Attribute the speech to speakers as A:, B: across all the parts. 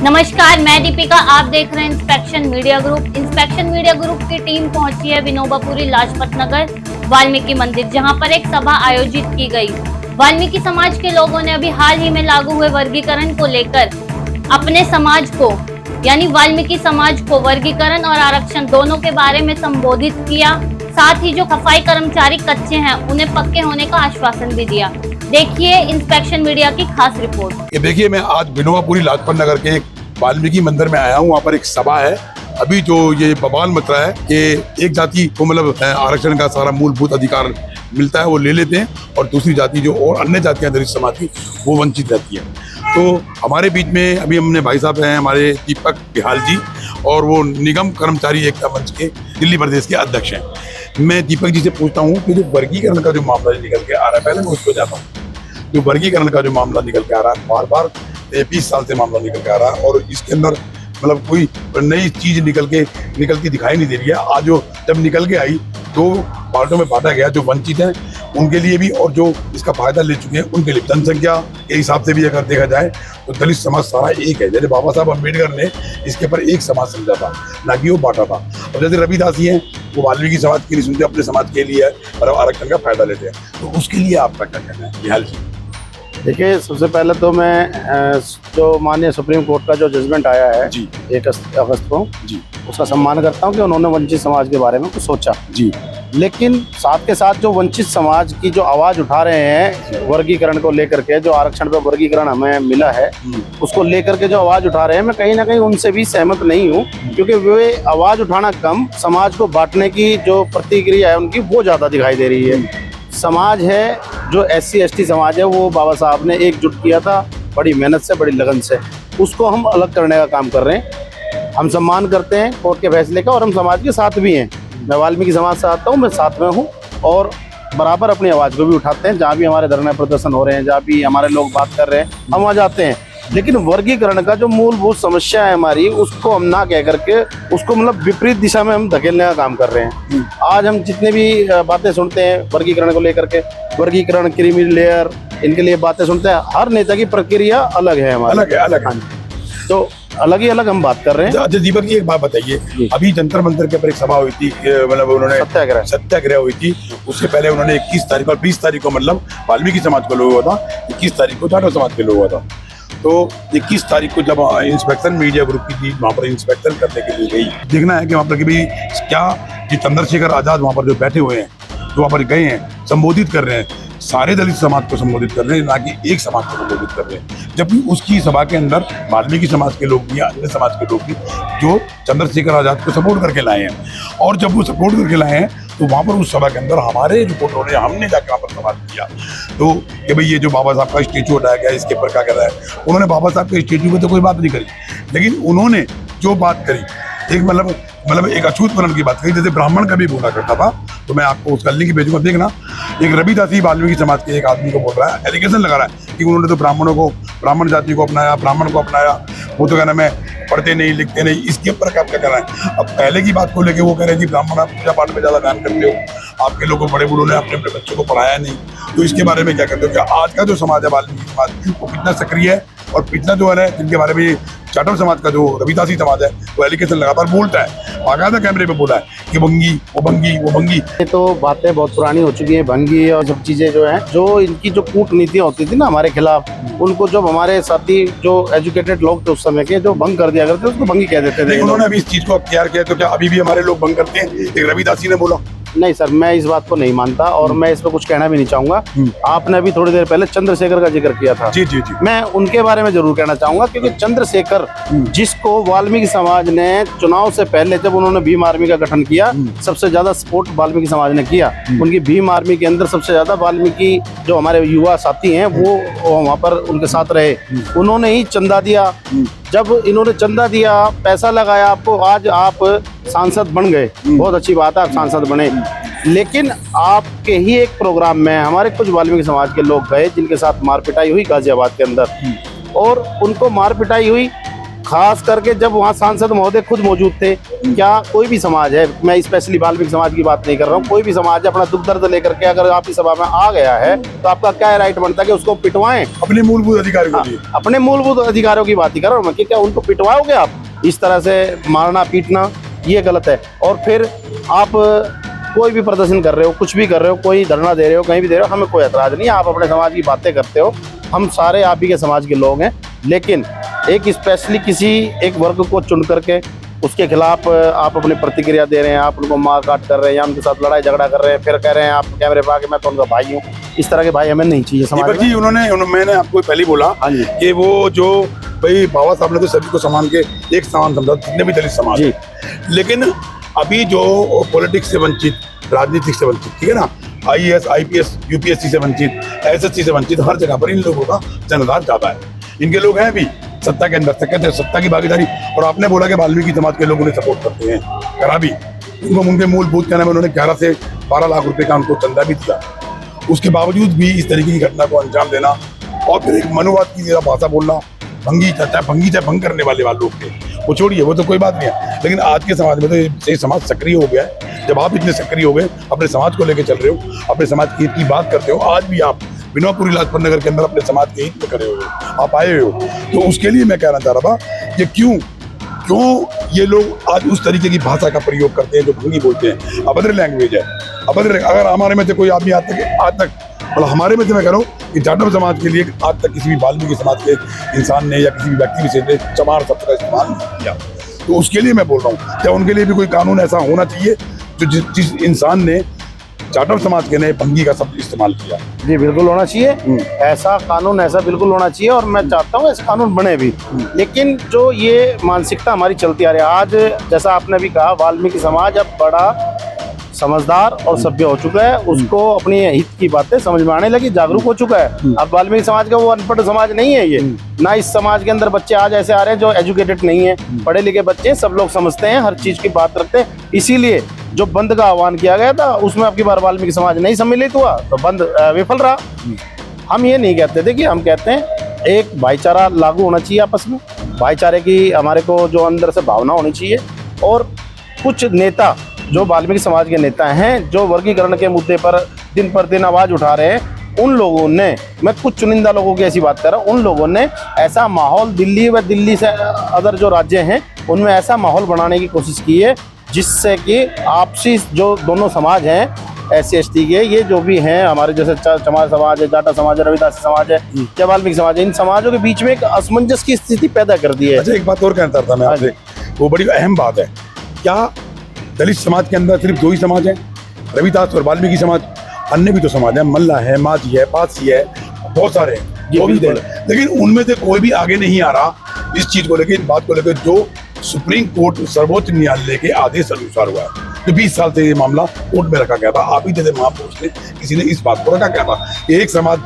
A: नमस्कार, मैं दीपिका। आप देख रहे हैं inspection media group. Inspection media group की टीम पहुंची है विनोबापुरी लाजपत नगर वाल्मीकि मंदिर, जहां पर एक सभा आयोजित की गई। वाल्मीकि समाज के लोगों ने अभी हाल ही में लागू हुए वर्गीकरण को लेकर अपने समाज को यानी वाल्मीकि समाज को वर्गीकरण और आरक्षण दोनों के बारे में संबोधित किया। साथ ही जो सफाई कर्मचारी कच्चे हैं उन्हें पक्के होने का आश्वासन भी दिया। देखिए इंस्पेक्शन मीडिया की खास रिपोर्ट।
B: ये देखिए, मैं आज विनोबापुरी लाजपत नगर के एक वाल्मीकि मंदिर में आया हूँ। वहाँ पर एक सभा है। अभी जो ये बवाल मच रहा है कि एक जाति को मतलब आरक्षण का सारा मूलभूत अधिकार मिलता है, वो ले लेते हैं, और दूसरी जाति जो और अन्य जातियां दलित समाज की वो वंचित रहती है। तो हमारे बीच में अभी हमने भाई साहब हैं हमारे दीपक बिहाल जी, और वो निगम कर्मचारी एकता मंच के दिल्ली प्रदेश के अध्यक्ष हैं। मैं दीपक जी से पूछता हूँ कि जो वर्गीकरण का जो मामला निकल के आ रहा है, पहले मैं उसको जाता हूँ। जो वर्गीकरण का जो मामला निकल के आ रहा है, बार बार 20 साल से मामला निकल के आ रहा है, और इसके अंदर मतलब कोई नई चीज निकलती दिखाई नहीं दे रही है। आज जो जब निकल के आई, दो पार्टों में बांटा गया, जो वंचित हैं उनके लिए भी और जो इसका फायदा ले चुके हैं उनके लिए। जनसंख्या के हिसाब से भी अगर देखा जाए तो दलित समाज सारा एक है। जैसे बाबा साहब अम्बेडकर ने इसके पर एक समाज समझा था, ना कि वो बांटा था। और जैसे रविदास जी हैं, वो वाल्मीकि समाज के लिए सुनते, अपने समाज के लिए और आरक्षण का फायदा लेते हैं। तो उसके लिए आपका क्या कहना है बिहाल जी?
C: देखिए, सबसे पहले तो मैं जो माननीय सुप्रीम कोर्ट का जो जजमेंट आया है
B: जी
C: 1 अगस्त को
B: जी
C: उसका सम्मान करता हूं कि उन्होंने वंचित समाज के बारे में कुछ सोचा
B: जी।
C: लेकिन साथ के साथ जो वंचित समाज की जो आवाज उठा रहे हैं वर्गीकरण को लेकर के, जो आरक्षण पे वर्गीकरण हमें मिला है उसको लेकर के जो आवाज उठा रहे हैं, मैं कहीं ना कहीं उनसे भी सहमत नहीं हूँ। क्योंकि वे आवाज उठाना कम, समाज को बांटने की जो प्रतिक्रिया है उनकी वो ज्यादा दिखाई दे रही है। समाज है जो SC ST समाज है, वो बाबा साहब ने एकजुट किया था बड़ी मेहनत से, बड़ी लगन से। उसको हम अलग करने का काम कर रहे हैं। हम सम्मान करते हैं कोर्ट के फैसले का, और हम समाज के साथ भी हैं। मैं वाल्मीकि समाज से आता हूँ, मैं साथ में हूँ, और बराबर अपनी आवाज़ को भी उठाते हैं। जहाँ भी हमारे धरना प्रदर्शन हो रहे हैं, जहाँ भी हमारे लोग बात कर रहे हैं, हम आ जाते हैं। लेकिन वर्गीकरण का जो मूलभूत समस्या है हमारी, उसको हम ना कह करके उसको मतलब विपरीत दिशा में हम धकेलने का काम कर रहे हैं। आज हम जितने भी बातें सुनते हैं वर्गीकरण को लेकर के, वर्गीकरण, क्रीमी लेयर, इनके लिए बातें सुनते हैं, हर नेता की प्रक्रिया अलग है हमारी,
B: अलग है।
C: तो अलग ही अलग हम बात कर रहे हैं।
B: अच्छा दीपक जी, एक बात बताइए, अभी जंतर मंतर के ऊपर एक सभा हुई थी, मतलब उन्होंने सत्याग्रह हुई थी। उससे पहले उन्होंने 21 तारीख और 20 तारीख को मतलब वाल्मीकि समाज को लोग हुआ था, 21 तारीख को जाटव समाज के लोग हुआ था। तो 21 तारीख को जब इंस्पेक्शन मीडिया ग्रुप की टीम वहाँ पर इंस्पेक्शन करने के लिए गई, देखना है कि वहाँ पर कि भाई क्या कि चंद्रशेखर आजाद वहाँ पर जो बैठे हुए हैं, जो वहाँ पर गए हैं, संबोधित कर रहे हैं, सारे दलित समाज को संबोधित कर रहे हैं, ना कि एक समाज को संबोधित कर रहे हैं। जबकि उसकी सभा के अंदर वाल्मीकि समाज के लोग भी, अन्य समाज के लोग भी जो चंद्रशेखर आजाद को सपोर्ट करके लाए हैं। और जब वो सपोर्ट करके लाए हैं तो वहाँ पर उस सभा के अंदर हमारे रिपोर्टरों ने, हमने जाकर वहाँ पर सवाल किया तो कि भाई ये जो बाबा साहब का स्टेचू हटाया गया, इसके ऊपर क्या कर रहा है। उन्होंने बाबा साहब के स्टेचू पे तो कोई बात नहीं करी, लेकिन उन्होंने जो बात करी, एक मतलब एक अछूत वर्णन की बात कही, जैसे ब्राह्मण का भी बोला करता था। तो मैं आपको उसका लिंक भेजूंगा, देखना। एक रविदासी वाल्मीकि समाज के एक आदमी को बोल रहा है, एलिगेशन लगा रहा है कि उन्होंने तो ब्राह्मण जाति को अपनाया, ब्राह्मण को अपनाया, वो तो कहना मैं पढ़ते नहीं लिखते नहीं। इसके ऊपर क्या कहना है? अब पहले की बात को लेके वो कह रहे हैं कि ब्राह्मण आप पूजा पाठ में ज्यादा ध्यान करते हो, आपके लोगों बड़े बूढ़ों ने अपने बच्चों को पढ़ाया नहीं। तो इसके बारे में क्या कहते हो? क्या आज का जो समाज है वाल्मीकि समाज, वो कितना सक्रिय है, और पिछला जो है जिनके बारे में जाटव समाज का जो रविदासी समाज है वो एलिगेशन लगातार बोलता है, बाकायदा कैमरे पे बोला है कि भंगी वो भंगी वो भंगी।
C: ये तो बातें बहुत पुरानी हो चुकी है, भंगी और सब चीजें जो हैं, जो इनकी जो कूटनीतियां होती थी ना हमारे खिलाफ, उनको जब हमारे साथी जो एजुकेटेड लोग थे उस समय के, जो भंग कर दिया करते उसको भंगी कह देते थे।
B: उन्होंने अभी इस चीज को अख्तियार किया, तो क्या अभी भी हमारे लोग भंग करते हैं? एक रविदासी ने बोला।
C: नहीं सर, मैं इस बात को नहीं मानता, और मैं इस पर कुछ कहना भी नहीं चाहूंगा। आपने अभी थोड़ी देर पहले चंद्रशेखर का जिक्र किया था।
B: जी जी जी,
C: मैं उनके बारे में जरूर कहना चाहूंगा, क्योंकि चंद्रशेखर, जिसको वाल्मीकि समाज ने चुनाव से पहले जब उन्होंने भीम आर्मी का गठन किया, सबसे ज्यादा सपोर्ट वाल्मीकि समाज ने किया। उनकी भीम आर्मी के अंदर सबसे ज्यादा वाल्मीकि जो हमारे युवा साथी हैं वो वहाँ पर उनके साथ रहे। उन्होंने ही चंदा दिया। जब इन्होंने चंदा दिया, पैसा लगाया, आपको आज आप सांसद बन गए, बहुत अच्छी बात है, आप सांसद बने। लेकिन आपके ही एक प्रोग्राम में हमारे कुछ वाल्मीकि समाज के लोग गए, जिनके साथ मार पिटाई हुई गाजियाबाद के अंदर, और उनको मार पिटाई हुई, खास करके जब वहाँ सांसद महोदय खुद मौजूद थे, क्या कोई भी समाज है, मैं स्पेशली वाल्मीकि समाज की बात नहीं कर रहा हूँ, कोई भी समाज अपना दुख दर्द लेकर के अगर आपकी सभा में आ गया है तो आपका क्या राइट बनता है कि उसको पिटवाएं?
B: अपने मूलभूत अधिकारों के लिए।
C: अपने मूलभूत अधिकारों की बात ही कर रहा हूँ मैं कि क्या उनको पिटवाओगे आप? इस तरह से मारना पीटना ये गलत है। और फिर आप कोई भी प्रदर्शन कर रहे हो, कुछ भी कर रहे हो, कोई धरना दे रहे हो, कहीं भी दे रहे हो, हमें कोई एतराज नहीं है। आप अपने समाज की बातें करते हो, हम सारे आप ही के समाज के लोग हैं, लेकिन एक स्पेशली किसी एक वर्ग को चुन करके उसके खिलाफ आप अपनी प्रतिक्रिया दे रहे हैं, आप उनको मार काट कर रहे हैं या उनके साथ लड़ाई झगड़ा कर रहे हैं, फिर कह रहे हैं आप कैमरे पे आके मैं तो उनका भाई हूँ। इस तरह के भाई हमें नहीं चाहिए समाज में।
B: जी मैंने आपको पहले बोला कि वो जो भाई बाबा साहब ने तो सभी को समान के एक समान समझा, जितने भी दलित समाज है। लेकिन अभी जो पॉलिटिक्स से वंचित, राजनीतिक से वंचित, ठीक है ना, IAS, IPS, UPSC से वंचित, SSC से वंचित, हर जगह पर इन लोगों का जनाधार ज्यादा है। इनके लोग हैं भी सत्ता के अंदर, सत्ता की भागीदारी। और आपने बोला कि वाल्मीकि समाज के लोग उन्हें सपोर्ट करते हैं, करा भी। उनके मूलभूत क्या नाम है, उन्होंने 11 से 12 लाख रुपए का उनको चंदा भी दिया। उसके बावजूद भी इस तरीके की घटना को अंजाम देना और फिर एक मनुवाद की जरा भाषा बोलना, भंग करने वाले लोग थे, वो छोड़िए, वो तो कोई बात नहीं है। लेकिन आज के समाज में तो ये समाज सक्रिय हो गया है। जब आप इतने सक्रिय हो गए, अपने समाज को लेकर चल रहे हो, अपने समाज के हित की बात करते हो, आज भी आप विनोबापुरी लाजपत नगर के अंदर अपने समाज के हित में खड़े हुए आप आए हो, तो उसके लिए मैं कहना चाह रहा था कि क्यों ये लोग आज उस तरीके की भाषा का प्रयोग करते हैं जो भंगी बोलते हैं। अभद्र लैंग्वेज है, अभद्र। अगर हमारे में से कोई आदमी आज तक मतलब हमारे में से मैं कह रहा हूँ कि जाटव समाज के लिए आज तक किसी भी वाल्मीकि समाज के इंसान ने या किसी भी व्यक्ति विशेष ने चमार शब्द का इस्तेमाल नहीं किया, तो उसके लिए मैं बोल रहा हूँ क्या उनके लिए भी कोई कानून ऐसा होना चाहिए जो जिस इंसान ने जाटव समाज के ने भंगी का शब्द इस्तेमाल किया।
C: जी बिल्कुल होना चाहिए, ऐसा कानून ऐसा बिल्कुल होना चाहिए और मैं चाहता हूँ ऐसा कानून बने भी। लेकिन जो ये मानसिकता हमारी चलती आ रही है, आज जैसा आपने भी कहा, वाल्मीकि समाज अब बड़ा समझदार और सभ्य हो चुका है, उसको अपनी हित की बातें समझ में आने लगी, जागरूक हो चुका है। अब वाल्मीकि समाज का वो अनपढ़ समाज नहीं है ये, ना इस समाज के अंदर बच्चे आज ऐसे आ रहे हैं जो एजुकेटेड नहीं है, पढ़े लिखे बच्चे, सब लोग समझते हैं, हर चीज की बात रखते हैं। इसीलिए जो बंद का आह्वान किया गया था उसमें अब की बार वाल्मीकि समाज नहीं सम्मिलित हुआ तो बंद विफल रहा। हम ये नहीं कहते थे कि हम कहते हैं एक भाईचारा लागू होना चाहिए आपस में, भाईचारे की हमारे को जो अंदर से भावना होनी चाहिए। और कुछ नेता जो वाल्मीकि समाज के नेता हैं जो वर्गीकरण के मुद्दे पर दिन पर दिन आवाज उठा रहे हैं, उन लोगों ने, मैं कुछ चुनिंदा लोगों की ऐसी बात कर रहा हूँ, उन लोगों ने ऐसा माहौल दिल्ली व दिल्ली से अदर जो राज्य हैं उनमें ऐसा माहौल बनाने की कोशिश की है जिससे कि आपसी जो दोनों समाज हैं, SC ST के, ये जो भी हैं हमारे जैसे चमार समाज है, जाटा समाज है, रविदासी समाज है या वाल्मीकि समाज है, इन समाजों के बीच में एक असमंजस की स्थिति पैदा कर दी है।
B: अच्छा, एक बात और कहना था मैं आपसे, वो बड़ी अहम बात है। क्या दलित समाज के अंदर सिर्फ 2 ही समाज हैं, रविदास और वाल्मीकि समाज? अन्य भी तो समाज है, मल्ला है, माझी है, पासी है, बहुत सारे हैं, लेकिन उनमें से कोई भी आगे नहीं आ रहा इस चीज को लेकर, इस बात को लेकर जो सुप्रीम कोर्ट, सर्वोच्च न्यायालय के आदेश अनुसार हुआ है। तो 20 साल से ये मामला कोर्ट में रखा गया था, आप ही जैसे महापुरुष ने किसी ने इस बात को रखा गया था। एक समाज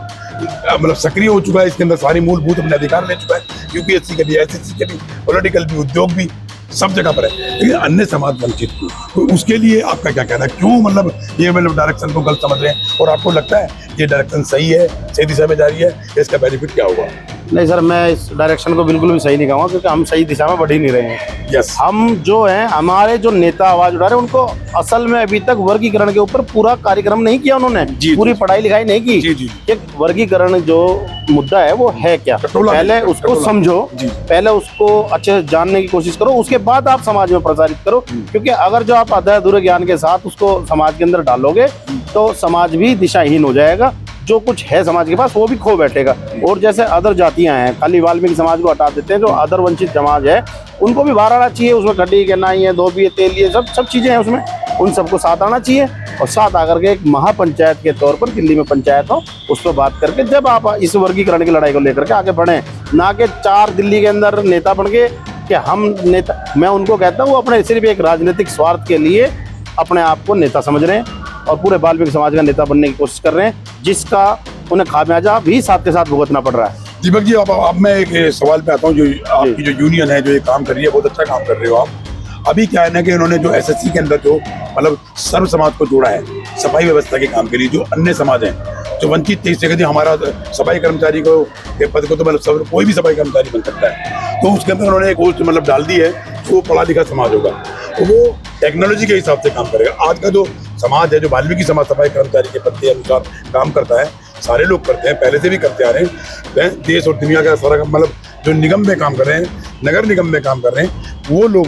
B: मतलब सक्रिय हो चुका है, इसके अंदर सारी मूलभूत अपने अधिकार ले चुका है, UPSC के भी, SSC के भी, पॉलिटिकल भी, उद्योग भी, सब जगह पर है, लेकिन अन्य समाज वंचित को, तो उसके लिए आपका क्या कहना है? क्यों मतलब ये डायरेक्शन को गलत समझ रहे हैं और आपको लगता है ये डायरेक्शन सही है, सही दिशा में जा रही है, इसका बेनिफिट क्या होगा?
C: नहीं सर, मैं इस डायरेक्शन को बिल्कुल भी सही नहीं कहूँगा क्योंकि हम सही दिशा में बढ़ ही नहीं रहे हैं।
B: यस,
C: हम जो हैं, हमारे जो नेता आवाज उठा रहे हैं, उनको असल में अभी तक वर्गीकरण के ऊपर पूरा कार्यक्रम नहीं किया उन्होंने, पूरी पढ़ाई लिखाई नहीं की कि वर्गीकरण जो मुद्दा है वो है क्या। पहले उसको समझो, पहले उसको अच्छे से जानने की कोशिश करो, उसके बाद आप समाज में प्रसारित करो। क्योंकि अगर जो आप आधे अधूरे ज्ञान के साथ उसको समाज के अंदर डालोगे तो समाज भी दिशाहीन हो जाएगा, जो कुछ है समाज के पास वो भी खो बैठेगा। और जैसे अदर जातियां हैं, खाली वाल्मीकि समाज को हटा देते हैं, जो अदर वंचित समाज है उनको भी बाहर आना चाहिए। उसमें खटी के नाई है, धोबी है, तेली है, सब चीजें हैं उसमें, उन सबको साथ आना चाहिए और साथ आकर के एक महापंचायत के तौर पर दिल्ली में पंचायत हो, उस पर बात करके जब आप इस वर्गीकरण की लड़ाई को लेकर के आगे बढ़ें, ना कि 4 दिल्ली के अंदर नेता बन के कि हम नेता, मैं उनको कहता हूँ वो अपने सिर्फ एक राजनीतिक स्वार्थ के लिए अपने आप को नेता समझ रहे हैं और पूरे वाल्मीकि समाज का नेता बनने की कोशिश कर रहे हैं, जिसका उन्हें खामियाजा भी साथ के साथ भुगतना पड़ रहा है।
B: दीपक जी, अब मैं एक सवाल पे आता हूँ, जो आपकी जो यूनियन है जो ये काम कर रही है, बहुत अच्छा काम कर रहे हो आप। अभी क्या है ना कि उन्होंने जो SSC के अंदर जो मतलब सर्व समाज को जोड़ा है सफाई व्यवस्था के काम के लिए, जो अन्य समाज हैं जो वंचित थे इससे कहते हमारा सफाई कर्मचारी को के पद को तो मतलब सब कोई भी सफाई कर्मचारी बन सकता है। तो उसके अंदर उन्होंने एक पोस्ट मतलब डाल दी है कि वो पढ़ा लिखा समाज होगा, तो वो टेक्नोलॉजी के हिसाब से काम करेगा। आज का जो समाज है, जो वाल्मीकि समाज सफाई कर्मचारी के पद के अनुसार काम करता है, सारे लोग करते हैं, पहले से भी करते आ रहे हैं। देश और दुनिया का सारा मतलब जो निगम में काम कर रहे हैं, नगर निगम में काम कर रहे हैं, वो लोग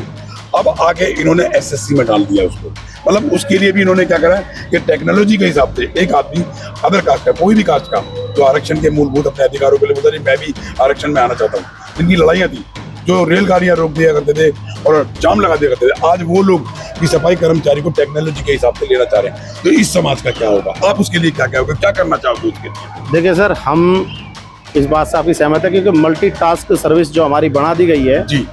B: अब आके इन्होंने एसएससी में डाल दिया उसको। मतलब उसके लिए भी इन्होंने क्या करा है कि टेक्नोलॉजी के हिसाब से एक आदमी अदर कास्ट का, कोई भी कास्ट का, जो आरक्षण के मूलभूत अपने अधिकारों के लिए बोलता नहीं मैं भी आरक्षण में आना चाहता हूँ, जिनकी लड़ाइयाँ थी, जो रेलगाड़ियाँ रोक दिया करते थे और जाम लगा दिया करते थे, आज वो लोग भी सफाई कर्मचारी को टेक्नोलॉजी के हिसाब से लेना चाह रहे हैं। तो इस समाज का क्या होगा? आप उसके लिए क्या कहोगे, क्या करना चाहोगे उसके लिए?
C: देखिए सर, हम इस बात से आपकी सहमत है क्योंकि मल्टीटास्क सर्विस जो हमारी बना दी गई है
B: जी,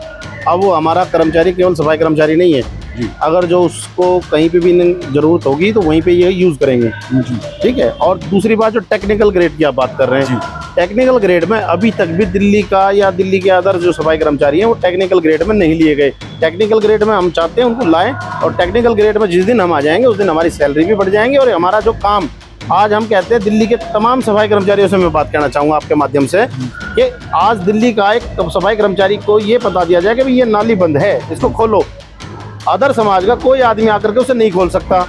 C: अब वो हमारा कर्मचारी केवल सफाई कर्मचारी नहीं है
B: जी।
C: अगर जो उसको कहीं पे भी जरूरत होगी तो वहीं पे ये यूज करेंगे
B: जी।
C: ठीक है। और दूसरी बात जो टेक्निकल ग्रेड की आप बात कर रहे हैं, टेक्निकल ग्रेड में अभी तक भी दिल्ली का या दिल्ली के अदर जो सफाई कर्मचारी हैं वो टेक्निकल ग्रेड में नहीं लिए गए। टेक्निकल ग्रेड में हम चाहते हैं उनको लाएं और टेक्निकल ग्रेड में जिस दिन हम आ जाएंगे उस दिन हमारी सैलरी भी बढ़ जाएंगी और हमारा जो काम आज हम कहते हैं दिल्ली के तमाम सफाई कर्मचारियों से मैं बात कहना चाहूँगा आपके माध्यम से कि आज दिल्ली का एक सफाई कर्मचारी को ये बता दिया जाए कि भाई ये नाली बंद है, इसको खोलो। अदर समाज का कोई आदमी आकर के उसे नहीं खोल सकता,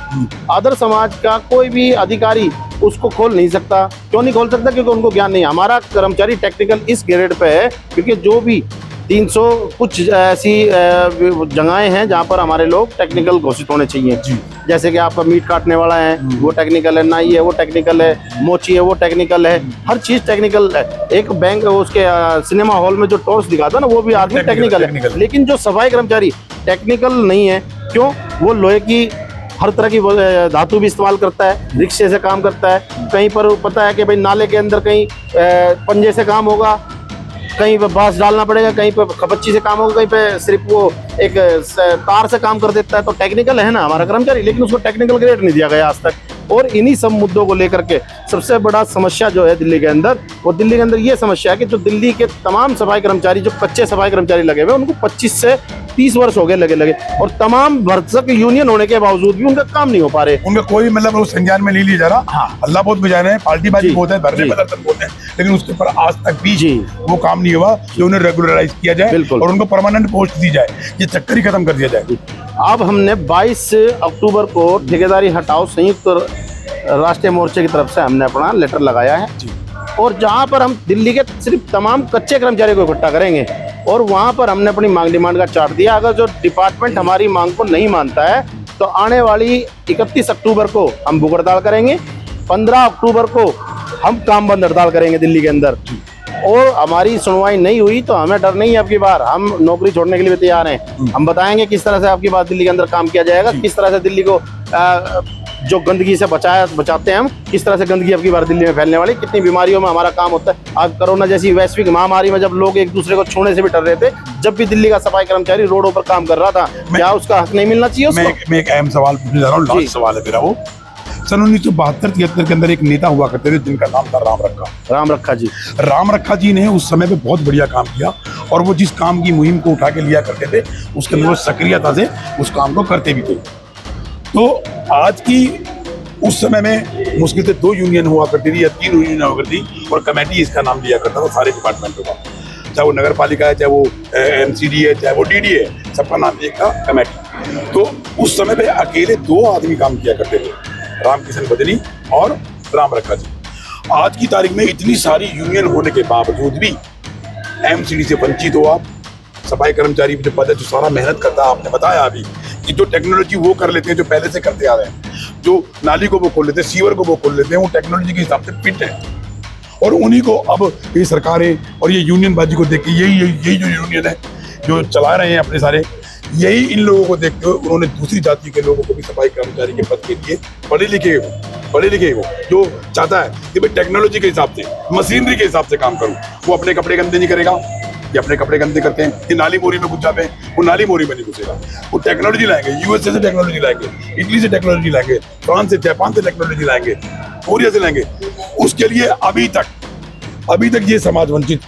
C: अदर समाज का कोई भी अधिकारी उसको खोल नहीं सकता। क्यों नहीं खोल सकता? क्योंकि उनको ज्ञान नहीं। हमारा कर्मचारी टेक्निकल इस ग्रेड पे है क्योंकि जो भी 300 कुछ ऐसी जगहें हैं जहाँ पर हमारे लोग टेक्निकल घोषित होने चाहिए। जैसे कि आपका मीट काटने वाला है वो टेक्निकल है, नाई है वो टेक्निकल है, मोची है वो टेक्निकल है, हर चीज टेक्निकल है। एक बैंक उसके सिनेमा हॉल में जो टॉर्च दिखाता है ना वो भी आदमी टेक्निकल है। लेकिन जो सफाई कर्मचारी टेक्निकल नहीं है, क्यों? वो लोहे की हर तरह की धातु भी इस्तेमाल करता है, रिक्शे से काम करता है, कहीं पर पता है कि भाई नाले के अंदर कहीं पंजे से काम होगा, कहीं पे बांस डालना पड़ेगा, कहीं पे खपच्ची से काम होगा, कहीं पे सिर्फ वो एक तार से काम कर देता है। तो टेक्निकल है ना हमारा कर्मचारी, लेकिन उसको टेक्निकल ग्रेड नहीं दिया गया आज तक। और इन्हीं सब मुद्दों को लेकर के सबसे बड़ा समस्या जो है दिल्ली के अंदर, वो दिल्ली के अंदर ये समस्या है कि जो दिल्ली के तमाम सफाई कर्मचारी जो कच्चे सफाई कर्मचारी लगे हुए उनको 25 से 30 वर्ष हो गए लगे और तमाम भरसक यूनियन होने के बावजूद भी उनका काम नहीं हो पा रहे।
B: उनका कोई मतलब वो संज्ञान में नहीं लिया जा रहा।
C: हाँ।
B: अल्लाह बहुत बजा रहे हैं, पार्टी बाजी बहुत है, धरने प्रदर्शन बहुत है, लेकिन उसके ऊपर आज तक भी वो काम नहीं हुआ कि उन्हें रेगुलराइज किया जाए और उनको परमानेंट पोस्ट दी जाए, ये चक्कर ही खत्म कर दिया जाए।
C: अब हमने 22 अक्टूबर को ठेकेदारी हटाओ संयुक्त राष्ट्रीय मोर्चे की तरफ से हमने अपना लेटर लगाया है और जहां पर हम दिल्ली के सिर्फ तमाम कच्चे कर्मचारियों को इकट्ठा करेंगे और वहां पर हमने अपनी मांग डिमांड का चार्ट दिया। अगर जो डिपार्टमेंट हमारी मांग को नहीं मानता है तो आने वाली 31 अक्टूबर को हम भूख हड़ताल करेंगे, 15 अक्टूबर को हम काम बंद हड़ताल करेंगे दिल्ली के अंदर। और हमारी सुनवाई नहीं हुई तो हमें डर नहीं है, अब की बार हम नौकरी छोड़ने के लिए भी तैयार हैं। हम बताएंगे किस तरह से आपकी बात दिल्ली के अंदर काम किया जाएगा, किस तरह से दिल्ली को जो गंदगी से बचाते हैं हम, किस तरह से गंदगी अब की बार दिल्ली में फैलने वाली, कितनी बीमारियों में हमारा काम होता है। आज कोरोना जैसी वैश्विक महामारी में जब लोग एक दूसरे को छूने से भी डर रहे थे, जब भी दिल्ली का सफाई कर्मचारी रोडों पर काम कर रहा था, क्या उसका हक नहीं मिलना चाहिए उसको?
B: मैं एक अहम सवाल पूछने जा रहा हूँ, लास्ट सवाल है मेरा। वो सन 1972-73 के अंदर एक नेता हुआ करते थे जिनका नाम था राम रखा। राम रखा जी ने उस समय पे बहुत बढ़िया काम किया और वो जिस काम की मुहिम को उठा के लिया करते थे उसके अंदर वो सक्रियता से उस काम को करते भी थे। तो आज की उस समय में मुश्किल से 2 यूनियन हुआ करती थी या 3 यूनियन हुआ करती और कमेटी इसका नाम लिया करता था सारे डिपार्टमेंटों का, चाहे वो नगर पालिका है, चाहे वो एमसीडी है, चाहे वो डीडी है, सबका नाम एक था कमेटी। तो उस समय पे अकेले 2 आदमी काम किया करते थे, रामकिशन बदनी और राम रखा जी। आज की तारीख में इतनी सारी यूनियन होने के बावजूद भी एमसीडी से वंचित हो आप। सफाई कर्मचारी जो पद है, जो सारा मेहनत करता है, आपने बताया अभी कि जो टेक्नोलॉजी वो कर लेते हैं, जो पहले से करते आ रहे हैं, जो नाली को वो खोल लेते हैं, सीवर को वो खोल लेते हैं, वो टेक्नोलॉजी के हिसाब से फिट है। और उन्हीं को अब ये सरकारें और ये यूनियन बाजी को देख के यही जो यूनियन है जो चला रहे हैं अपने सारे, यही इन लोगों को देख के उन्होंने दूसरी जाति के लोगों को भी सफाई कर्मचारी के पद के लिए पढ़े लिखे हो जो चाहता है कि भाई टेक्नोलॉजी के हिसाब से, मशीनरी के हिसाब से काम करूं। वो अपने कपड़े गंदे नहीं करेगा, ये अपने कपड़े गंदे करते हैं, ये नाली मोरी में घुस जाते हैं, वो नाली मोरी में नहीं घुसेगा। वो टेक्नोलॉजी लाएंगे, यूएसए से टेक्नोलॉजी लाएंगे, इटली से टेक्नोलॉजी लाएंगे, फ्रांस से, जापान से टेक्नोलॉजी लाएंगे, कोरिया से लाएंगे। उसके लिए अभी तक ये समाज वंचित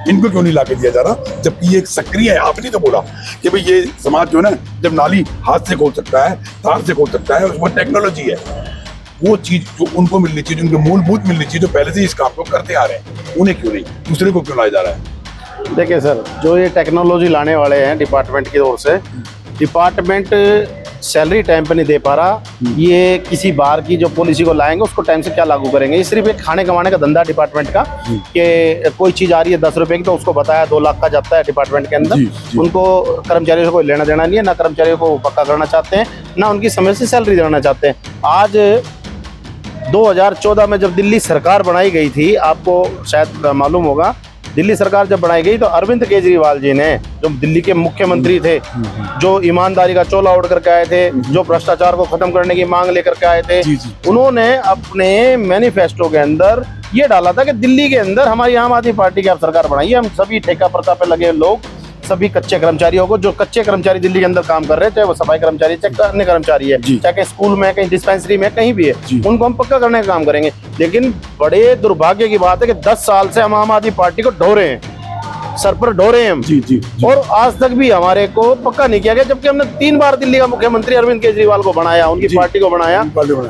B: इनको क्यों नहीं लाके दिया जा रहा, जबकि ये एक सक्रिय है। आपने तो बोला कि भाई ये समाज जो है ना, जब नाली हाथ से खोल सकता है, तार से खोल सकता है, उसमें टेक्नोलॉजी है, वो चीज जो उनको मिलनी चाहिए, जो उनको मूलभूत मिलनी चाहिए, जो पहले से इस काम को करते आ रहे हैं, उन्हें क्यों नहीं, दूसरे को क्यों लाया जा रहा है?
C: देखिए सर, जो ये टेक्नोलॉजी लाने वाले हैं डिपार्टमेंट की ओर से, डिपार्टमेंट सैलरी टाइम पे नहीं दे पा रहा। ये किसी बार की जो पॉलिसी को लाएंगे उसको टाइम से क्या लागू करेंगे? ये सिर्फ एक खाने कमाने का धंधा डिपार्टमेंट का, कि कोई चीज आ रही है 10 रुपए की तो उसको बताया 2 लाख का जाता है डिपार्टमेंट के अंदर। उनको कर्मचारियों से कोई लेना देना नहीं है, ना कर्मचारियों को पक्का करना चाहते हैं, ना उनकी समय से सैलरी देना चाहते हैं। आज 2014 में जब दिल्ली सरकार बनाई गई थी, आपको शायद मालूम होगा, दिल्ली सरकार जब बनाई गई तो अरविंद केजरीवाल जी ने, जो दिल्ली के मुख्यमंत्री थे, जो ईमानदारी का चोला ओढ़ करके आए थे, जो भ्रष्टाचार को खत्म करने की मांग लेकर के आए थे, उन्होंने अपने मैनिफेस्टो के अंदर ये डाला था कि दिल्ली के अंदर हमारी आम आदमी पार्टी की आप सरकार बनाइए, हम सभी ठेका प्रथा पे लगे लोग, सभी कच्चे कर्मचारियों को, जो कच्चे कर्मचारी दिल्ली के अंदर काम कर रहे हैं, चाहे वो सफाई कर्मचारी, चाहे अन्य कर्मचारी है, चाहे कहीं स्कूल में, कहीं डिस्पेंसरी में, कहीं भी है, उनको हम पक्का करने का काम करेंगे। लेकिन बड़े दुर्भाग्य की बात है कि 10 साल से हम आम आदमी पार्टी को ढो रहे हैं, सर पर ढो रहे हैं हम, और आज तक भी हमारे को पक्का नहीं किया गया, जबकि हमने 3 बार दिल्ली का मुख्यमंत्री अरविंद केजरीवाल को बनाया, उनकी पार्टी को बनाया,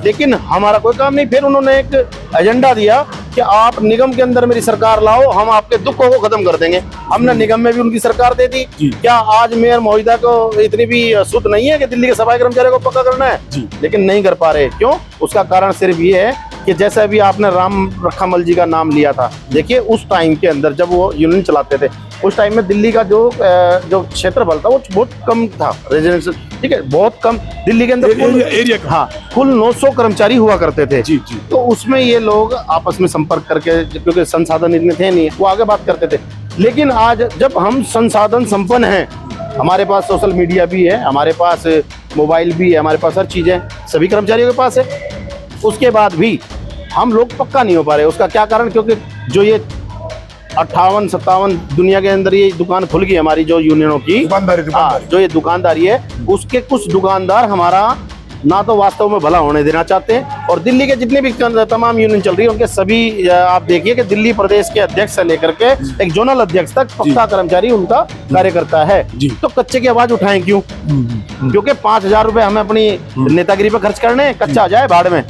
C: लेकिन हमारा कोई काम नहीं। फिर उन्होंने एक एजेंडा दिया कि आप निगम के अंदर मेरी सरकार लाओ, हम आपके दुखों को खत्म कर देंगे। हमने निगम में भी उनकी सरकार दे दी। क्या आज मेयर महोदया को इतनी भी सुध नहीं है कि दिल्ली के सफाई कर्मचारियों को पक्का करना है? लेकिन नहीं कर पा रहे। क्यों? उसका कारण सिर्फ ये है कि जैसे अभी आपने राम रखामल जी का नाम लिया था, देखिए उस टाइम के अंदर जब वो यूनियन चलाते थे, उस टाइम में दिल्ली का जो क्षेत्रफल था वो बहुत कम था, रेजिडेंशियल, ठीक है, बहुत कम। दिल्ली के अंदर
B: एरिया
C: हाँ, कुल 900 कर्मचारी हुआ करते थे। तो उसमें ये लोग आपस में संपर्क करके, क्योंकि संसाधन इतने थे नहीं, वो आगे बात करते थे। लेकिन आज जब हम संसाधन संपन्न हैं, हमारे पास सोशल मीडिया भी है, हमारे पास मोबाइल भी है, हमारे पास हर चीज है, सभी कर्मचारियों के पास है, उसके बाद भी हम लोग पक्का नहीं हो पा रहे। उसका क्या कारण? क्योंकि जो ये 58-57 दुनिया के अंदर ये दुकान खुल गई हमारी, जो यूनियनों की दुकानदारी, जो ये दुकानदारी है, उसके कुछ दुकानदार हमारा ना तो वास्तव में भला होने देना चाहते हैं, और दिल्ली के जितने भी तमाम यूनियन चल रही है उनके सभी, आप देखिए कि दिल्ली प्रदेश के अध्यक्ष से लेकर के एक जोनल अध्यक्ष तक पक्का कर्मचारी उनका कार्य करता है। तो कच्चे की आवाज उठाएं क्यों? क्योंकि 5,000 रुपए हमें अपनी नेतागिरी पे खर्च करने, कच्चा आ जाए भाड़ में।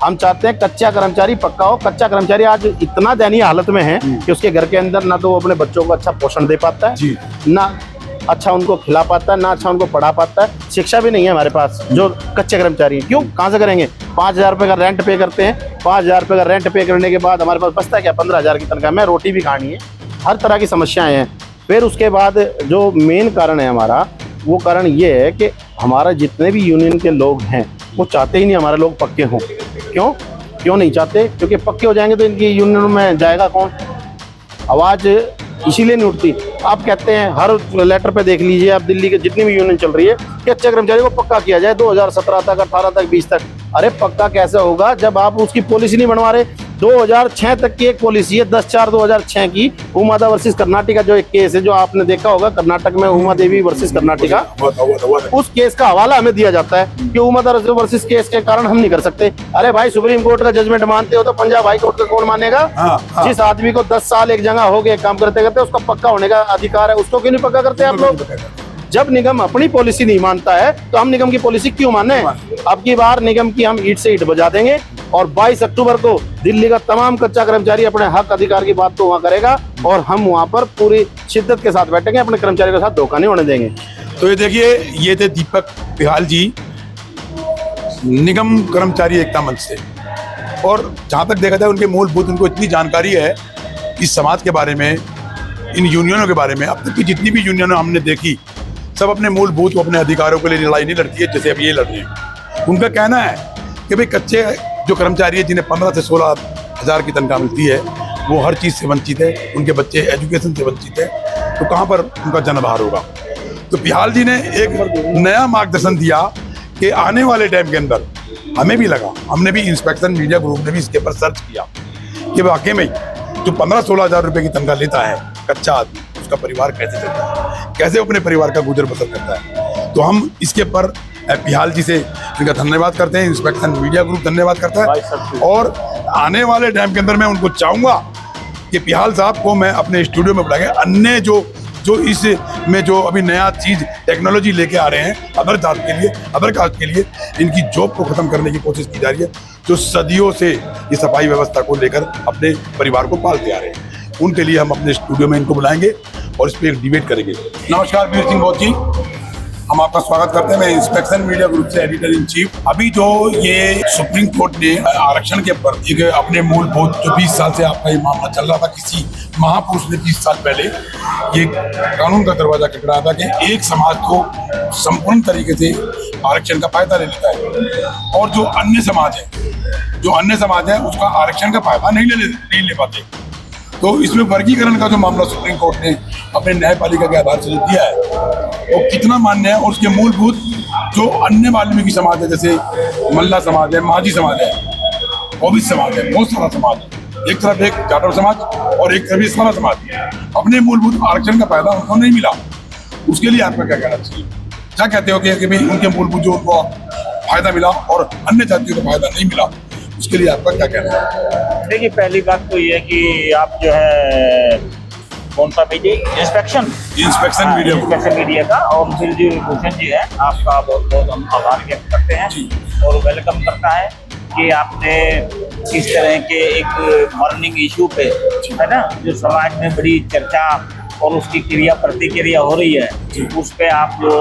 C: हम चाहते हैं कच्चा कर्मचारी पक्का हो। कच्चा कर्मचारी आज इतना दयनीय हालत में है कि उसके घर के अंदर ना तो वो अपने बच्चों को अच्छा पोषण दे पाता है, ना अच्छा उनको खिला पाता है, ना अच्छा उनको पढ़ा पाता है, शिक्षा भी नहीं है हमारे पास जो कच्चे कर्मचारी हैं। क्यों? कहाँ से करेंगे? 5,000 रुपये का रेंट पे करते हैं, 5,000 रुपये का रेंट पे करने के बाद हमारे पास बचता है क्या? 15,000 की तनख्वाह में रोटी भी खानी है, हर तरह की समस्याएं हैं। फिर उसके बाद जो मेन कारण है हमारा, वो कारण ये है कि हमारा जितने भी यूनियन के लोग हैं वो चाहते ही नहीं हमारे लोग पक्के हों। क्यों नहीं चाहते? क्योंकि पक्के हो जाएंगे तो इनकी यूनियन में जाएगा कौन? आवाज़ इसीलिए नहीं उठती। आप कहते हैं हर लेटर पे देख लीजिए आप, दिल्ली के जितनी भी यूनियन चल रही है कि अच्छे कर्मचारी को पक्का किया जाए 2017 तक, 18 तक, 20 तक। अरे पक्का कैसे होगा जब आप उसकी पॉलिसी नहीं बनवा रहे? 2006 तक की एक पॉलिसी है, 10/4/2006 की, उमा वर्सेस कर्नाटका, जो एक केस है जो आपने देखा होगा, कर्नाटक में उमा देवी वर्सेस कर्नाटका, उस केस का हवाला हमें दिया जाता है कि उमा वर्सेस केस के कारण हम नहीं कर सकते। अरे भाई, सुप्रीम कोर्ट का जजमेंट मानते हो तो पंजाब हाई कोर्ट का कौन मानेगा? जिस आदमी को 10 साल एक जगह हो गए काम करते करते, उसका पक्का होने का अधिकार है, उसको क्यों नहीं पक्का करते आप लोग? जब निगम अपनी पॉलिसी नहीं मानता है तो हम निगम की पॉलिसी क्यों माने? अब की बार निगम की हम ईंट से ईंट बजा देंगे, और 22 अक्टूबर को दिल्ली का तमाम कच्चा कर्मचारी अपने हक अधिकार की बात तो वहाँ करेगा, और हम वहाँ पर पूरी शिद्दत के साथ बैठेंगे, अपने कर्मचारियों के साथ धोखा नहीं होने देंगे।
B: तो ये देखिए, ये थे दीपक पिहाल जी, निगम कर्मचारी एकता मंच से। और जहाँ तक देखा जाए उनके मूलभूत, उनको इतनी जानकारी है इस समाज के बारे में, इन यूनियनों के बारे में। अब तक की जितनी भी यूनियन हमने देखी, सब अपने मूलभूत, अपने अधिकारों के लिए लड़ाई नहीं लड़ती है जैसे अब ये लड़ रही है। उनका कहना है कि भाई कच्चे जो कर्मचारी है, जिन्हें 15 से 16 हज़ार की तनख्वाह मिलती है, वो हर चीज़ से वंचित है, उनके बच्चे एजुकेशन से वंचित है, तो कहाँ पर उनका जनभार होगा? तो पिहाल जी ने एक नया मार्गदर्शन दिया कि आने वाले टाइम के अंदर, हमें भी लगा, हमने भी इंस्पेक्शन मीडिया ग्रुप ने भी इसके ऊपर सर्च किया कि वाकई में जो 15-16 हज़ार रुपये की तनख्वाह लेता है कच्चा आदमी, उसका परिवार कैसे चलता है, कैसे अपने परिवार का गुजर बसर करता है। तो हम इसके ऊपर पिहाल जी से इनका धन्यवाद करते हैं, इंस्पेक्शन मीडिया ग्रुप धन्यवाद करता है। और आने वाले टाइम के अंदर मैं उनको चाहूँगा कि पिहाल साहब को मैं अपने स्टूडियो में बुलाएंगे, अन्य जो जो इस में जो अभी नया चीज टेक्नोलॉजी लेके आ रहे हैं अदर जात के लिए, अदर कास्ट के लिए, इनकी जॉब को खत्म करने की कोशिश की जा रही है, जो सदियों से ये सफाई व्यवस्था को लेकर अपने परिवार को पालते आ रहे हैं। उनके लिए हम अपने स्टूडियो में इनको बुलाएंगे और इस पर एक डिबेट करेंगे। नमस्कार वीर सिंह बहुत जी, हम आपका स्वागत करते हैं। मैं इंस्पेक्शन मीडिया ग्रुप से एडिटर इन चीफ। अभी जो ये सुप्रीम कोर्ट ने आरक्षण के ऊपर एक अपने मूलभूत जो 20 साल से आपका ये मामला चल रहा था, किसी महापुरुष ने 20 साल पहले ये कानून का दरवाजा खटखटाया था कि एक समाज को संपूर्ण तरीके से आरक्षण का फायदा ले लेता है और जो अन्य समाज है उसका आरक्षण का फायदा नहीं ले पाते। तो इसमें वर्गीकरण का जो मामला सुप्रीम कोर्ट ने अपने न्यायपालिका के आधार से जो दिया है वो कितना मान्य है, और उसके मूलभूत जो अन्य वाल्मीकि समाज है, जैसे मल्ला समाज है, माझी समाज है, ओबीसी समाज है, बहुत सारा समाज है, एक तरफ एक जाटव समाज और एक तरफ सारा समाज, अपने मूलभूत आरक्षण का फायदा उनको नहीं मिला। उसके लिए आपका क्या कहना चाहिए? क्या कहते हो कि भाई उनके मूलभूत जो उनको फायदा मिला और अन्य जातियों को फायदा नहीं मिला, उसके लिए आपका क्या कहना है?
D: देखिए, पहली बात तो ये है कि आप जो है कौन सा भेजे इंस्पेक्शन मीडिया का, और फिर जो भूषण जी है आपका बहुत बहुत हम आभार व्यक्त करते हैं और वेलकम करता है कि आपने इस तरह के एक मॉर्निंग इशू पे, है ना, जो समाज में बड़ी चर्चा और उसकी क्रिया प्रतिक्रिया हो रही है, उस पे आप जो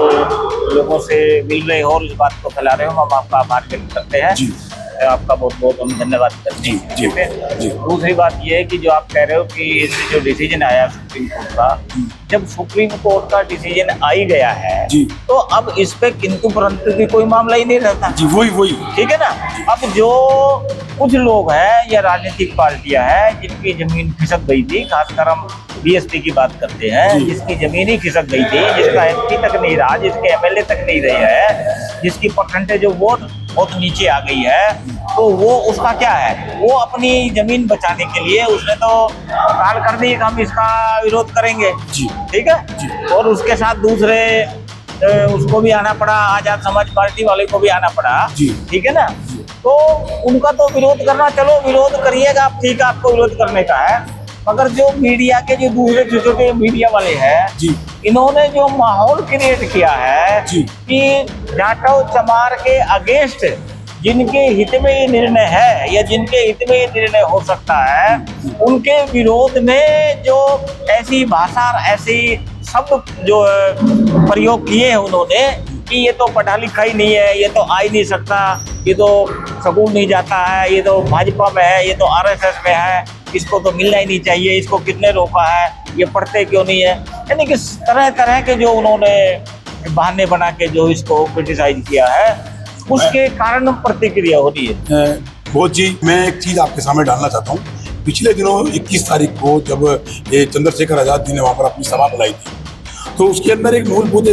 D: लोगों से मिल रहे हो और इस बात को फैला रहे हो, हम आपका आभार व्यक्त करते हैं। आपका बहुत बहुत हम धन्यवाद करते हैं। दूसरी बात यह है कि जो आप कह रहे हो कि इससे जो डिसीजन आया सुप्रीम कोर्ट का, जब सुप्रीम कोर्ट का डिसीजन आ ही गया है तो अब इस पे किंतु परंतु की कोई मामला ही नहीं रहता
B: जी। वही
D: ठीक है ना। अब जो कुछ लोग हैं या राजनीतिक पार्टियां हैं जिनकी जमीन खिसक गई थी, खासकर हम बीएसपी की बात करते हैं, जिसकी जमीन ही खिसक गई थी, जिसका एमपी तक नहीं रहा, जिसके एमएलए तक नहीं रहे हैं, जिसकी परसेंटेज वोट बहुत नीचे आ गई है, तो वो उसका क्या है, वो अपनी जमीन बचाने के लिए उसने तो काल कर दी कि हम इसका विरोध करेंगे, ठीक है। और उसके साथ दूसरे उसको भी आना पड़ा, आजाद समाज पार्टी वाले को भी आना पड़ा, ठीक है ना। तो उनका तो विरोध करना, चलो विरोध करिएगा आप, ठीक है, आपको विरोध करने का है, मगर जो मीडिया के जो दूसरे छोटे मीडिया वाले हैं, इन्होंने जो माहौल क्रिएट किया है कि जाटव चमार के अगेंस्ट जिनके हित में ये निर्णय है या जिनके हित में ये निर्णय हो सकता है, उनके विरोध में जो ऐसी भाषा, ऐसी शब्द जो प्रयोग किए हैं उन्होंने कि ये तो पढ़ा लिखा ही नहीं है, ये तो आ ही नहीं सकता, ये तो स्कूल नहीं जाता है, ये तो भाजपा में है, ये तो आरएसएस में है, इसको तो मिलना ही नहीं चाहिए, इसको किसने रोका है, ये पढ़ते क्यों नहीं है, यानी कि तरह तरह के जो उन्होंने बहाने बना के जो इसको क्रिटिसाइज किया है, उसके कारण प्रतिक्रिया हो रही है।
B: बहुत जी, मैं एक चीज आपके सामने डालना चाहता हूँ। पिछले दिनों 21 तारीख को जब ये चंद्रशेखर आजाद जी ने वहाँ पर अपनी सभा बुलाई थी, तो उसके अंदर एक मूलभूत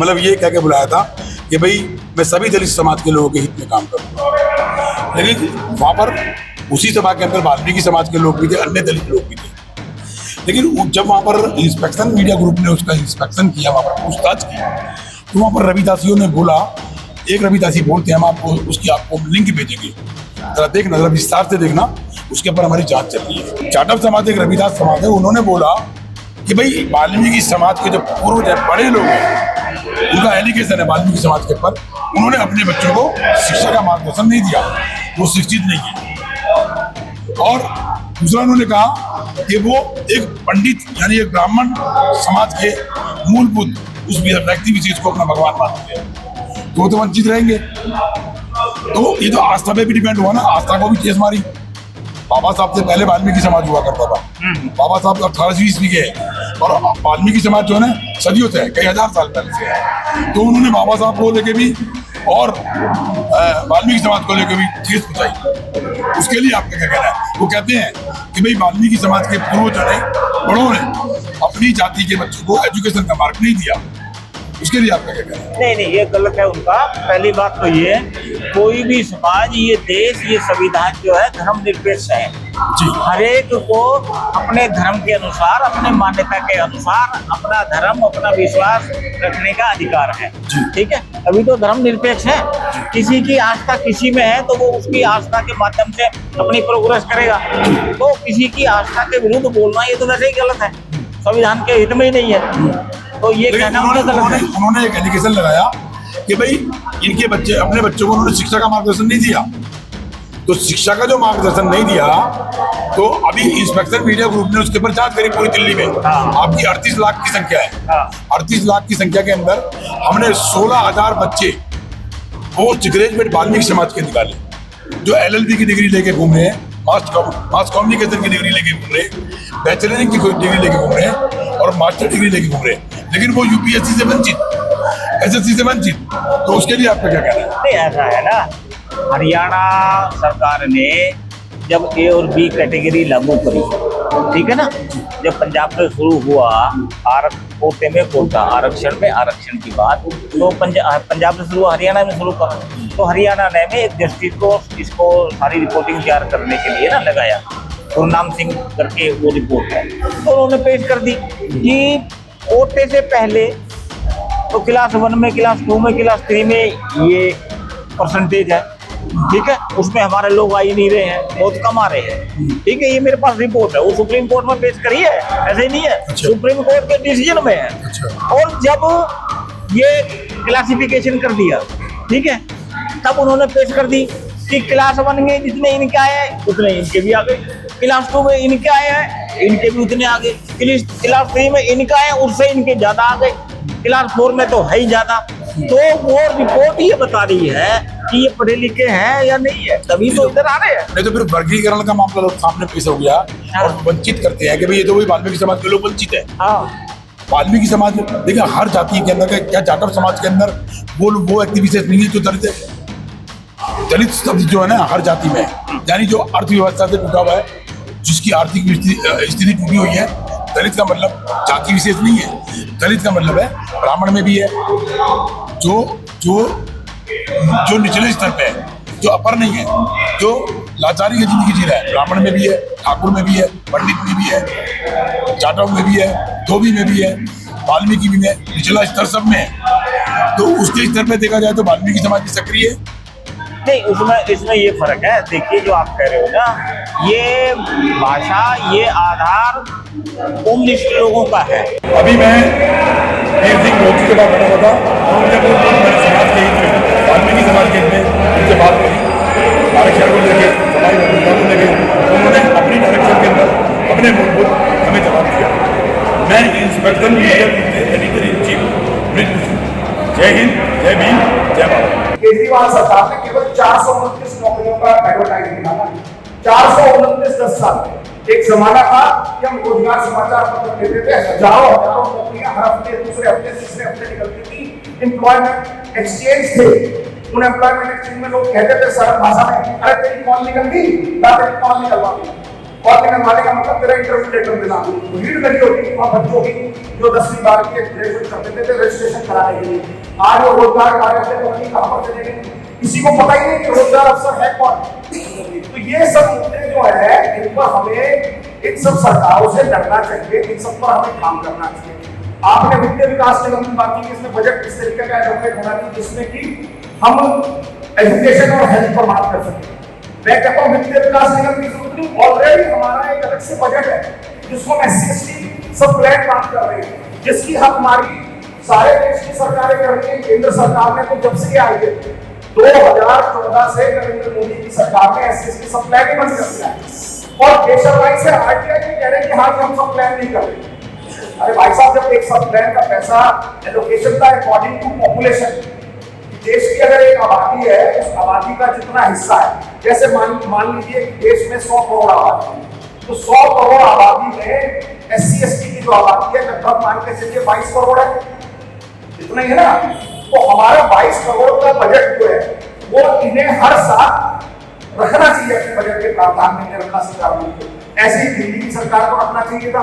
B: मतलब ये कह के बुलाया था कि भाई मैं सभी दलित समाज के लोगों के हित में काम करूँगा। लेकिन वहाँ पर उसी सभा के अंदर वाल्मीकि समाज के लोग भी थे, अन्य दलित लोग भी थे। लेकिन जब वहाँ पर इंस्पेक्शन मीडिया ग्रुप ने उसका इंस्पेक्शन किया, वहाँ पर पूछताछ की, तो वहाँ पर रविदासियों ने बोला, एक रविदासी बोलते हैं, हम आपको उसकी आपको लिंक भेजेंगे, जरा देखना, जरा विस्तार से देखना, उसके ऊपर हमारी जांच चल रही है। जाटव समाज एक रविदास समाज है, उन्होंने बोला कि भाई वाल्मीकि समाज के जो पूर्वज है, बड़े लोग हैं, उनका एलिगेशन है वाल्मीकि समाज के ऊपर, उन्होंने अपने बच्चों को शिक्षा का मार्गदर्शन नहीं दिया, वो शिक्षित नहीं है। और दूसरा उन्होंने कहा कि वो एक पंडित यानी एक ब्राह्मण समाज के मूलभूत उस व्यक्ति विशेष को अपना भगवान मानते हैं, तो वंचित रहेंगे। तो ये तो आस्था पे भी डिपेंड हुआ ना, आस्था को भी ठेस मारी। बाबा साहब से पहले वाल्मीकि समाज हुआ करता था, बाबा साहब 18वीं ईस्वी के हैं, और वाल्मीकि समाज जो है ना सदियों से है, कई हजार साल पहले से है। तो उन्होंने बाबा साहब को लेके भी और वाल्मीकि समाज को लेकर भी ठेस पहुंचाई। उसके लिए आपका क्या कहना है? वो कहते हैं कि भाई वाल्मीकि समाज के पूर्वजों ने, बड़ों ने अपनी जाति के बच्चों को एजुकेशन का मार्ग नहीं दिया, उसके लिए आपका क्या कहना है?
D: नहीं, ये गलत है उनका। पहली बात तो ये, कोई भी समाज, ये देश, ये संविधान जो है धर्मनिरपेक्ष है जी। हर एक को अपने धर्म के अनुसार, अपने मान्यता के अनुसार अपना धर्म, अपना विश्वास रखने का अधिकार है, ठीक है। अभी तो धर्मनिरपेक्ष है, किसी की आस्था किसी में है तो वो उसकी आस्था के माध्यम से अपनी प्रोग्रेस करेगा। तो किसी की आस्था के विरुद्ध बोलना ये तो वैसे ही गलत है। संविधान के हित में ही नहीं है, तो ये
B: लेकिन
D: कहना उनका गलत है।
B: उन्होंने एक एलिगेशन लगाया कि भाई इनके बच्चे, अपने बच्चों को उन्होंने शिक्षा का मार्गदर्शन नहीं दिया। तो शिक्षा का जो मार्गदर्शन नहीं दिया, तो अभी इंस्पेक्शन मीडिया ग्रुप ने उसके ऊपर जांच करी पूरी दिल्ली में। आपकी 38 लाख की संख्या है, 38 लाख की संख्या के अंदर हमने 16,000 बच्चे पोस्ट ग्रेजुएट वाल्मीकि समाज के निकाले, जो LLB की डिग्री लेके घूम रहे हैं, मास कम्युनिकेशन की डिग्री लेके घूम रहे हैं, बैचलर की डिग्री लेके घूम रहे हैं और मास्टर डिग्री लेके घूम रहे हैं, लेकिन वो UPSC से वंचित, SSC से वंचित। तो उसके लिए आपका क्या कहना है?
D: नहीं, ऐसा है ना, हरियाणा सरकार ने जब A और B कैटेगरी लागू करी, ठीक है ना, जब पंजाब से शुरू हुआ कोटे में कोटा, आरक्षण में आरक्षण की बात, तो पंजाब से शुरू, हरियाणा में शुरू करा। तो हरियाणा ने में एक जस्टिस को इसको सारी रिपोर्टिंग तैयार करने के लिए ना लगाया, गुरनाम सिंह करके वो रिपोर्ट है, तो उन्होंने पेश कर दी कि कोटे से पहले तो क्लास 1 में, क्लास 2 में, क्लास 3 में ये परसेंटेज है, ठीक है, उसमें हमारे लोग आ ही नहीं रहे हैं, बहुत कम आ रहे हैं, ठीक है, ये मेरे पास रिपोर्ट है, वो सुप्रीम कोर्ट में पेश करी है, ऐसे ही नहीं है।
B: अच्छा।
D: सुप्रीम कोर्ट के डिसीजन में है।
B: अच्छा।
D: और जब ये क्लासिफिकेशन कर दिया, ठीक है, तब उन्होंने पेश कर दी कि क्लास 1 में जितने इनके आए हैं उतने इनके भी आ गए, क्लास 2 में इनके आए हैं इनके भी उतने आ गए, क्लास 3 में इनका है उससे इनके ज्यादा आ गए, क्लास 4 में तो है ही ज्यादा। तो वो रिपोर्ट ये बता रही है कि ये पढ़े लिखे हैं या नहीं है, तभी तो इधर आ रहे हैं।
B: नहीं तो फिर वर्गीकरण का मामला तो सामने पेश हो गया और वंचित करते हैं कि भाई ये तो वही वाल्मीकि समाज के लोग वंचित है।
D: हाँ,
B: वाल्मीकि समाज देखिए हर जाति के अंदर, क्या जाटव समाज के अंदर वो व्यक्ति विशेष नहीं है जो दलित है। दलित शब्द जो है ना हर जाति में, यानी जो अर्थव्यवस्था से टूटा हुआ है, जिसकी आर्थिक स्थिति टूटी हुई है, दलित का मतलब जाति विशेष नहीं है। दलित का मतलब है ब्राह्मण में भी है, जो निचले स्तर पे है, जो अपर नहीं है, जो लाचारी की जिंदगी जी रहा है, ब्राह्मण में भी है, ठाकुर में भी है, पंडित में भी है, जाटव में भी है, धोबी में भी है, वाल्मीकि में है, निचला स्तर सब में है। तो उसके स्तर पे देखा जाए तो वाल्मीकि समाज भी सक्रिय है।
D: नहीं, इसमें ये फर्क है। देखिए, जो आप कह रहे हो ना, ये भाषा, ये आधार कम्युनिस्ट लोगों का है।
B: अभी मैं वीर सिंह मोची के बाद बता रहा था, उन्होंने समाज के हित में, वाल्मीकि समाज के हित में उनसे बात करी, आरक्षण को लेकर, समाज व्यवस्था को लेकर उन्होंने अपनी डायरेक्शन के अंदर अपने मूलभूत हमें जवाब दिया। मैं इंस्पेक्टर एडिटर इन चीफ, जय हिंद, जय भीम, जय भारत।
E: केजरीवाल सरकार ने केवल 429 नौकरियों का एडवर्टाइज निकाला, 429 10 साल में। एक जमाना था कि हम रोजगार समाचार पत्र देते थे, हजारों नौकरियां हर हफ्ते, दूसरे हफ्ते, तीसरे हफ्ते निकलती थी। एम्प्लॉयमेंट एक्सचेंज थे, उन एम्प्लॉयमेंट एक्सचेंज में लोग कहते थे सरल भाषा में, अरे तेरी कॉल निकल गई, तेरी कॉल निकलवा दी। और निकलवाने का मतलब तेरा इंटरव्यू लेटर देना। भीड़ लगी होती थी वहाँ बच्चों की जो 10वीं 12वीं के ग्रेजुएट करते थे रजिस्ट्रेशन कराने के लिए। आज वो रोजगार कार्य कहाँ पर चले गए, किसी को पता ही नहीं कि रोजगार अफसर है कौन। तो ये सब मुद्दे जो है, इन पर हमें इन सब सरकारों से डरना चाहिए, इन सब पर हमें काम करना चाहिए। आपने वित्तीय विकास निगम की बात की, इसमें बजट इस तरीके का एलोकेट होना चाहिए जिसमें कि हम एजुकेशन और हेल्थ पर बात कर सकें। मैं कहता हूँ वित्तीय विकास निगम की जरूरत नहीं, ऑलरेडी हमारा एक अलग से बजट है जिसको हम SC/ST सब प्लान बात कर रहे हैं, जिसकी हमारी सारे देश की सरकारें कर रही है। केंद्र सरकार ने तो जब से आई है 2014 से नरेंद्र मोदी की सरकार ने SC/ST सब प्लान ही बंद कर दिया है। और बेशर्माई से RTI कह रहे हैं कि हाँ हम सब प्लान नहीं कर रहे। अरे भाई साहब, जब एक सब प्लान का पैसा एलोकेशन का अकॉर्डिंग टू पॉपुलेशन, देश की अगर एक आबादी है, उस आबादी का जितना हिस्सा है, जैसे मान लीजिए कि देश में 100 करोड़ आबादी है, तो 100 करोड़ आबादी में SC/ST की जो आबादी है लगभग मान के चलिए 22 करोड़ है, इतना ही है ना। तो हमारा 22 करोड़ का बजट जो है वो इन्हें हर साल रखना चाहिए अपने बजट के प्रावधान में, निर्मला सीतारमण को। ऐसे ही दिल्ली की सरकार को रखना चाहिए था,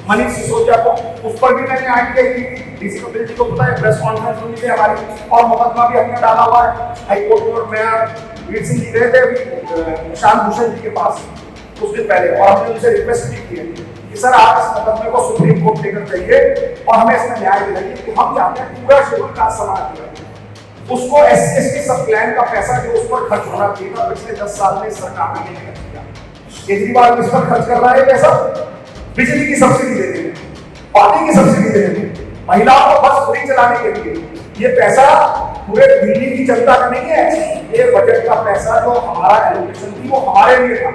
E: मनीष सिसोदिया को। उस पर भी मैंने RTI की थी, डीसी को पता है, प्रेस कॉन्फ्रेंस हुई थी हमारी, और मुकदमा भी हमने डाला हुआ है हाईकोर्ट में। और मैं वीर सिंह जी गए थे अभी शांत भूषण जी के पास कुछ दिन पहले, और हमने उनसे रिक्वेस्ट भी की है कि सर आप इस मुकदमे को सुप्रीम कोर्ट लेकर जाइए और हमें इसमें न्याय दिलाइए, कि हम चाहते हैं पूरा शेड्यूल कास्ट समाज जो है उसको SC/ST सब प्लान का पैसा जो उस पर खर्च होना चाहिए था पिछले 10 साल में सरकार ने खर्च किया। केजरीवाल इस पर खर्च कर रहा है पैसा, बिजली की सब्सिडी देते हैं, पानी की सब्सिडी देंगे, महिलाओं को बस फ्री चलाने के लिए। ये पैसा पूरे दिल्ली की जनता का नहीं है, ये बजट का पैसा जो हमारा एलोकेशन थी वो हमारे लिए था,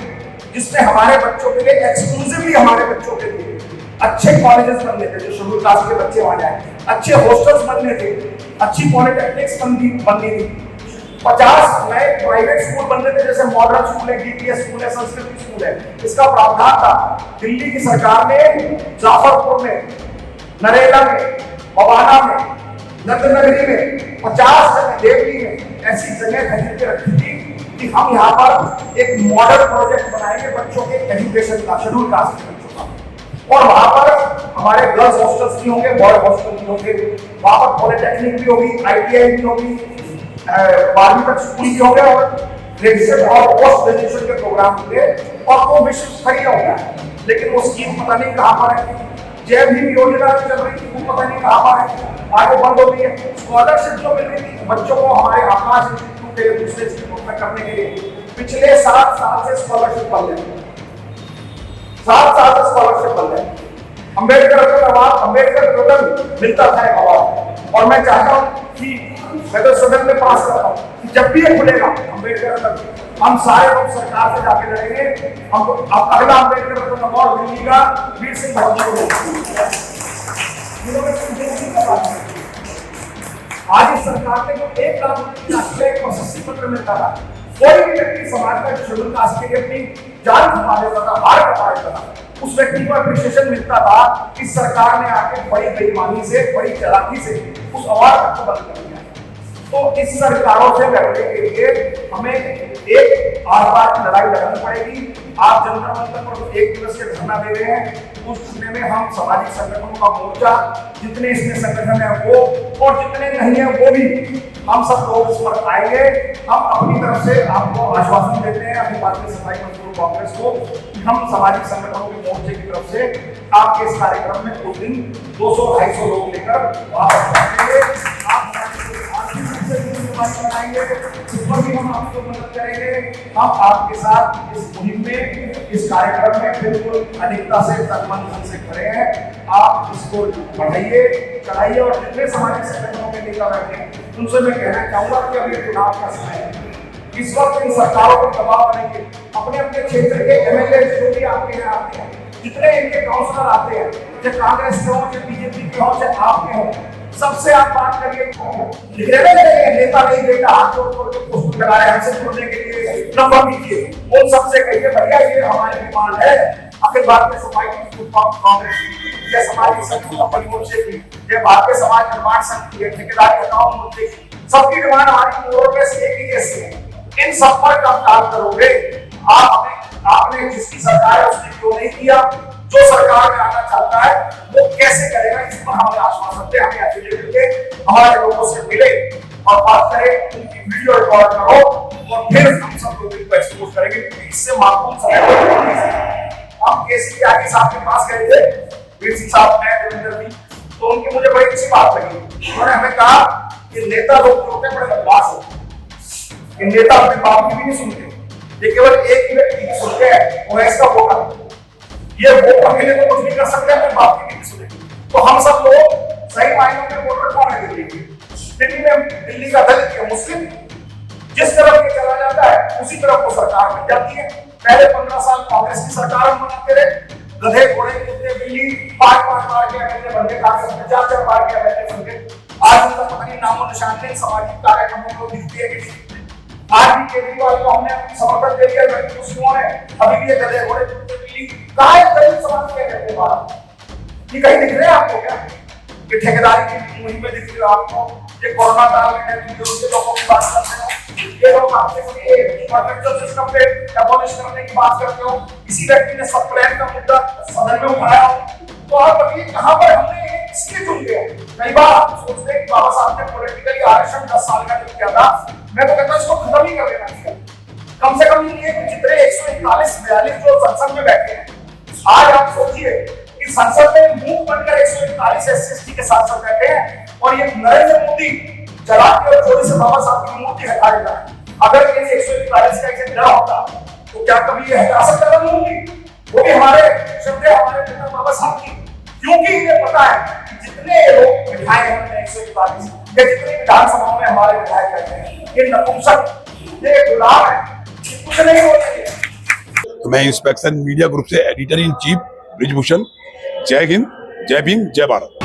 E: जिसमें हमारे बच्चों के लिए एक्सक्लूसिवली हमारे बच्चों के लिए अच्छे कॉलेजेस बनने थे, जो शेड्यूल कास्ट के बच्चे वहां जाए, अच्छे हॉस्टल्स बनने थे, अच्छी पॉलिटेक्निक्स बननी थी, 50 नए प्राइवेट स्कूल बनने थे, जैसे मॉडर्न स्कूल है, डीपीएस स्कूल है, संस्कृत स्कूल है। इसका प्रावधान था। दिल्ली की सरकार ने जाफरपुर में, नरेला में, मवाना में, नंदनगरी में, 50 जगह, देवली में ऐसी जगह खरीद के रखी थी कि हम यहाँ पर एक मॉडल प्रोजेक्ट बनाएंगे बच्चों के एजुकेशन का, शेड्यूल कास्ट के बच्चों का। और वहां पर हमारे गर्ल्स हॉस्टल्स भी होंगे, बॉयज हॉस्टल भी होंगे, वहां पर पॉलिटेक्निक भी होगी, ITI भी होगी, 12वीं तक स्कूल भी होंगे और ग्रेजुएशन और पोस्ट ग्रेजुएशन के प्रोग्राम होंगे, और वो विश्व स्तरीय होगा। लेकिन वो स्कीम पता नहीं कहाँ पर है। जय भीम योजना चल रही थी, वो पता नहीं कहाँ पर है, आगे बंद हो गई है। स्कॉलरशिप जो मिल रही थी बच्चों को हमारे आकाश इंस्टीट्यूट के दूसरे इंस्टीट्यूट में करने के लिए, पिछले 7 साल से स्कॉलरशिप बंद है, 7 साल से स्कॉलरशिप बंद है। अम्बेडकर का अवार्ड, अम्बेडकर टोटल मिलता था एक अवार्ड, और मैं चाहता हूँ कि मैं तो सदन में पास करता हूँ कि जब भी ये खुलेगा अम्बेडकर तक, हम सारे लोग सरकार से जाके लड़ेंगे। हम अब अगला अम्बेडकर अवार्ड दिल्ली का वीर सिंह भट्टी को। आज इस सरकार ने जो 1 लाख रुपए का प्रशस्ति पत्र मिलता था, कोई भी व्यक्ति समाज का शेड्यूल कास्ट के लिए अपनी जान खपा देता था, हार खपा देता था, उस व्यक्ति को अप्रिशिएशन मिलता था। इस सरकार ने आके बड़ी बेईमानी से, बड़ी चालाकी से उस अवार्ड को बंद कर दिया। तो इस सरकारों से लड़ने के लिए हमें एक आर-पार की लड़ाई लड़नी पड़ेगी। आप जंतर मंतर पर 1 दिवस के धरना दे रहे हैं, उस धरने में हम सामाजिक संगठनों का मोर्चा, जितने इसमें संगठन है वो और जितने नहीं है वो भी, हम सब लोग इस पर आएंगे। हम अपनी तरफ से आपको आश्वासन देते हैं, अपनी भारतीय सफाई मजदूर कांग्रेस को, हम सामाजिक संगठनों के मोर्चे की तरफ से आपके इस कार्यक्रम में उस दिन 200-250 लोग लेकर वापस आएंगे। आप बनाएंगे, इस पर भी हम आपको मदद करेंगे। हम आपके साथ इस मुहिम में, इस कार्यक्रम में बिल्कुल अधिकता से तन-मन धन से खड़े हैं। आप इसको बढ़ाइए, चढ़ाइए, और जितने सामाजिक संगठनों के नेता बैठे हैं उनसे मैं कहना चाहूंगा कि अभी चुनाव का समय है, इस वक्त इन सरकारों को दबाव बनेंगे। अपने अपने क्षेत्र के MLA जो भी आपके यहाँ आते हैं, जितने इनके काउंसलर आते हैं, चाहे कांग्रेस के हो, चाहे बीजेपी के हो, चाहे आपके हो, सबसे आप बात करिए। नेता नहीं देता, हाथ जोड़ के पोस्ट लगा रहे हैं हमसे जुड़ने के लिए, नंबर दीजिए, उन सबसे कहिए भैया ये हमारी डिमांड है। अखिल भारतीय सफाई कांग्रेस की, ये समाज संगठन मोर्चे की, ये भारतीय समाज निर्माण संघ की, ठेकेदारी हटाओ मोर्चे की, सबकी डिमांड हमारी मोरलेस एक ही जैसी है। इन सब पर कब काम करोगे? आपने जिसकी सरकार है उसने क्यों नहीं किया? जो सरकार में आना चाहता है वो कैसे करेगा? इस पर हमें आश्वासन दे, हमें एफिडेविट दे, हमारे लोगों से मिले और बात करें, उनकी वीडियो रिकॉर्ड करो और फिर हम सब लोग इनको एक्सपोज करेंगे। इससे माकूल समय हम केसी त्यागी साहब के पास गए थे, वीर सिंह साहब, मैं, देवेंद्र जी, तो उनकी मुझे बड़ी अच्छी बात लगी। उन्होंने हमें कहा कि नेता लोग होते हैं बड़े बदमाश होते हैं, कि नेता अपने बाप की भी नहीं सुनते, ये केवल एक ही व्यक्ति की सुनते हैं, वो है इसका वोटर। ये वोट अकेले तो कुछ नहीं कर सकते, अपने बाप की भी नहीं सुनेंगे। तो हम सब लोग सही मायनों में वोटर कौन है दिल्ली के? दिल्ली में दिल्ली का दलित या मुस्लिम जिस तरफ ये चला जाता है उसी तरफ वो सरकार बन जाती है। पहले 15 साल कांग्रेस की सरकार हम बनाते रहे, गधे घोड़े कुत्ते बिल्ली 5-5 बार के एमएलए बन गए, 4-4 बार के एमएलए बन गए। आज उनका पता नहीं नामो निशान नहीं, सामाजिक कार्यक्रमों को दिखती है कि आज भी केजरीवाल को हमने समर्थन दे दिया, मुस्लिमों ने अभी भी ये गधे घोड़े कुत्ते बिल्ली कहाँ है? दलित समाज के कहते हैं बात ये कहीं दिख रहे हैं आपको क्या? कि ठेकेदारी की मुहिम में दिख रही है आपको? ये कोरोना काल में के लोगों की बात करते हो, ये लोग आपसे कॉन्ट्रैक्चुअल सिस्टम पे एबॉलिश करने की बात करते हो, इसी व्यक्ति ने सब प्लान का मुद्दा सदन में उठाया हो, तो आप बताइए कहां पर हमने इसके चुन लिया? कई बार आप सोचते हैं कि बाबा साहब ने पॉलिटिकली आरक्षण 10 साल का जो किया था, मैं तो कहता हूं इसको खत्म ही कर देना चाहिए। कम से कम ये जितने 141-42 जो संसद में बैठे हैं, आज आप सोचिए कि संसद में मुंह बनकर 141 SC के सांसद बैठे हैं और ये नरेंद्र मोदी चला के और चोरी से बाबा साहब की मूर्ति हटा देता है। अगर इन 141 का इसे डर होता तो क्या कभी ये हटा सकता था मूर्ति? वो भी हमारे श्रद्धेय हमारे पिता बाबा साहब की। क्यों क्योंकि इन्हें पता है कि जितने लोग विधायक हैं 141 या जितनी विधानसभाओं में हमारे विधायक रहते हैं, ये नपुंसक, ये गुलाम है, कुछ नहीं होते।
B: तो मैं इंस्पेक्शन मीडिया ग्रुप से एडिटर इन चीफ ब्रिजभूषण, जय हिंद, जय भीम, जय भारत।